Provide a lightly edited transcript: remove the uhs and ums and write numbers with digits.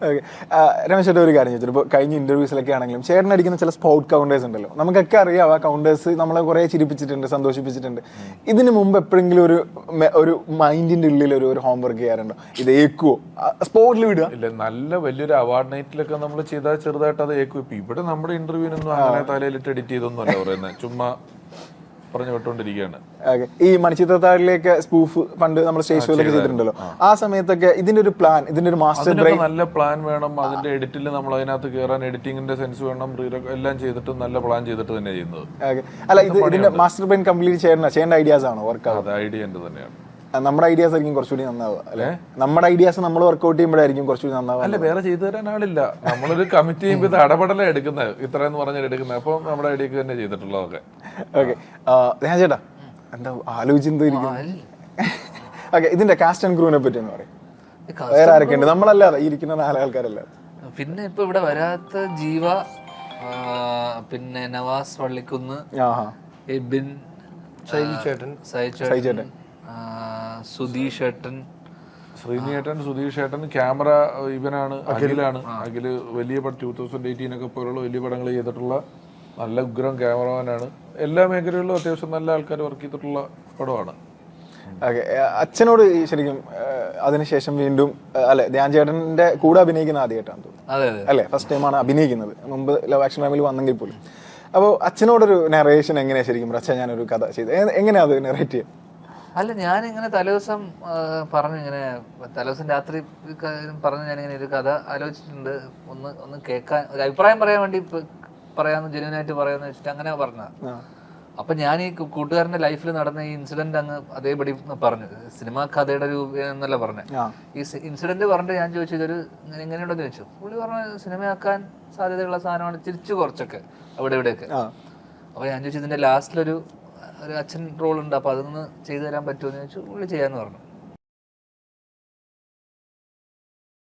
Okay, Ramesh ചേട്ടാ ഒരു കാര്യം ചോദിച്ചു. ഇപ്പോൾ കഴിഞ്ഞ ഇന്റർവ്യൂസിലൊക്കെ ആണെങ്കിലും ചേട്ടൻ അടിക്കുന്ന ചില സ്പോട്ട് കൗണ്ടേഴ്സ് ഉണ്ടല്ലോ, നമുക്കൊക്കെ അറിയാം ആ കൗണ്ടേഴ്സ് നമ്മളെ കുറേ ചിരിപ്പിച്ചിട്ടുണ്ട്, സന്തോഷിപ്പിച്ചിട്ടുണ്ട്. ഇതിന് മുമ്പ് എപ്പോഴെങ്കിലും ഒരു മൈൻഡിന്റെ ഉള്ളിൽ ഒരു ഹോംവർക്ക് ചെയ്യാറുണ്ടോ? ഇത് ഏക്കുവോ സ്പോട്ടിൽ വിടുക? ഇല്ല, നല്ല വലിയൊരു അവാർഡ് നൈറ്റിലൊക്കെ നമ്മൾ ചെയ്താൽ ചെറുതായിട്ട് അത് ഏക്കും. ഇപ്പം ഇവിടെ നമ്മുടെ ഇന്റർവ്യൂവിനൊന്നും അങ്ങനെ തലയിലിട്ട് എഡിറ്റ് ചെയ്തൊന്നുമല്ല പറയുന്നത്, ചുമ്മാ പറഞ്ഞു വിട്ടുകൊണ്ടിരിക്കുകയാണ്. ഈ മണിച്ചിത്രത്താഴിലേക്ക് സ്പൂഫ് പണ്ട് നമ്മൾ സ്റ്റേജ് ഷോയിലൊക്കെ ചെയ്തിട്ടുണ്ടല്ലോ, ആ സമയത്തൊക്കെ ഇതിന്റെ ഒരു പ്ലാൻ, ഇതിന്റെ ഒരു മാസ്റ്റർ ബ്രെയിൻ, നല്ല പ്ലാൻ വേണം. അതിന്റെ എഡിറ്റിൽ നമ്മൾ അതിനകത്ത് കയറാൻ എഡിറ്റിംഗിന്റെ സെൻസ് വേണം, എല്ലാം ചെയ്തിട്ട് നല്ല പ്ലാൻ ചെയ്തിട്ട് തന്നെ ചെയ്യുന്നത്. അല്ല, ഇതിന്റെ മാസ്റ്റർ ബ്രെയിൻ കംപ്ലീറ്റ് ചെയ്യേണ്ട ഐഡിയാസ് ആണോ വർക്ക് ആവുക? ഐഡിയ എന്റെ തന്നെയാണ്. നമ്മുടെ ഐഡിയാസ് ആയിരിക്കും കുറച്ചുകൂടി നന്നാവുക അല്ലെ? നമ്മുടെ ഐഡിയാസ് നമ്മൾ വർക്ക്ഔട്ട് ചെയ്യുമ്പോഴായിരിക്കും കുറച്ചുകൂടി നന്നാവുക. അല്ല, വേറെ ചെയ്തു തരാൻ ആളില്ല. നമ്മളൊരു കമ്മിറ്റി ചെയ്യുമ്പോൾ ഇത് അടപടല എടുക്കുന്നത്, ഇത്രയെന്ന് പറഞ്ഞാൽ എടുക്കുന്നത്. അപ്പൊ നമ്മുടെ ഐഡിയക്ക് തന്നെ ചെയ്തിട്ടുള്ളതൊക്കെ. ഓക്കെ, ഞാൻ ചേട്ടാ എന്താ ആലോചിച്ചെന്തോ ഇരിക്കുന്നു. ഓക്കെ, ഇതിന്റെ കാസ്റ്റ് ആൻഡ് ക്രൂവിനെ പറ്റി എന്ന് പറയും. വേറെ ആരൊക്കെ ഉണ്ട് നമ്മളല്ലാതെ ഇരിക്കുന്ന 4 ആൾക്കാരല്ല? പിന്നെ ഇപ്പൊ ഇവിടെ വരാത്ത ജീവ, പിന്നെ നവാസ് വള്ളിക്കുന്ന്, എബിൻ, സൈചേട്ടൻ, സുധീഷ് ഏട്ടൻ, ശ്രീനിയേട്ടൻ, സുധീഷ് ഏട്ടൻ. ക്യാമറ ഇവനാണ്, അഖിലാണ്. അഖില് വലിയ പടം 2018 പോലുള്ള വലിയ പടങ്ങൾ ചെയ്തിട്ടുള്ള നല്ല ഉഗ്രം ക്യാമറമാനാണ്. എല്ലാ മേഖലകളിലും അത്യാവശ്യം നല്ല ആൾക്കാർ വർക്ക് ചെയ്തിട്ടുള്ള പടമാണ്. ഓക്കെ, അച്ഛനോട് ശരിക്കും അതിനുശേഷം വീണ്ടും അല്ലെ ധ്യാൻ ചേട്ടന്റെ കൂടെ അഭിനയിക്കുന്ന ആദ്യമായിട്ടാണ് തോന്നുന്നു അല്ലെ? ഫസ്റ്റ് ടൈമാണ് അഭിനയിക്കുന്നത്, മുമ്പ് ലവ് ആക്ഷൻ ഫാമിലി വന്നെങ്കിൽ പോലും. അപ്പോൾ അച്ഛനോടൊരു നെറേഷൻ എങ്ങനെയാ ശരിക്കും? അച്ഛൻ ഞാനൊരു കഥ ചെയ്ത് എങ്ങനെയാ അത് നെറേറ്റ് ചെയ്യുക? അല്ല, ഞാനിങ്ങനെ തലേദിവസം പറഞ്ഞു, ഇങ്ങനെ തലേദിവസം രാത്രി പറഞ്ഞ് ഞാനിങ്ങനെ ഒരു കഥ ആലോചിച്ചിട്ടുണ്ട്, ഒന്ന് കേൾക്കാൻ, ഒരു അഭിപ്രായം പറയാൻ വേണ്ടി പറയാന്ന്, ജെന്യൂനായിട്ട് പറയാന്ന് വെച്ചിട്ട് അങ്ങനെ പറഞ്ഞതാണ്. അപ്പൊ ഞാൻ ഈ കൂട്ടുകാരന്റെ ലൈഫിൽ നടന്ന ഈ ഇൻസിഡന്റ് അങ്ങ് അതേപടി പറഞ്ഞു. സിനിമാ കഥയുടെ ഒരു എന്നല്ല പറഞ്ഞത്. ഈ ഇൻസിഡന്റ് പറഞ്ഞിട്ട് ഞാൻ ചോദിച്ചു, ഇതൊരു എങ്ങനെയുണ്ടെന്ന് ചോദിച്ചു. പുള്ളി പറഞ്ഞ സിനിമയാക്കാൻ സാധ്യതയുള്ള സാധനമാണ്, തിരിച്ചു കുറച്ചൊക്കെ അവിടെ ഇവിടെയൊക്കെ. അപ്പൊ ഞാൻ ചോദിച്ചു, ഇതിന്റെ ലാസ്റ്റിലൊരു അച്ഛൻ റോൾ ഉണ്ട്, അപ്പൊ അതൊന്ന് ചെയ്തു തരാൻ പറ്റുമോ എന്ന് ചോദിച്ചു. പുള്ളി ചെയ്യാന്ന് പറഞ്ഞു.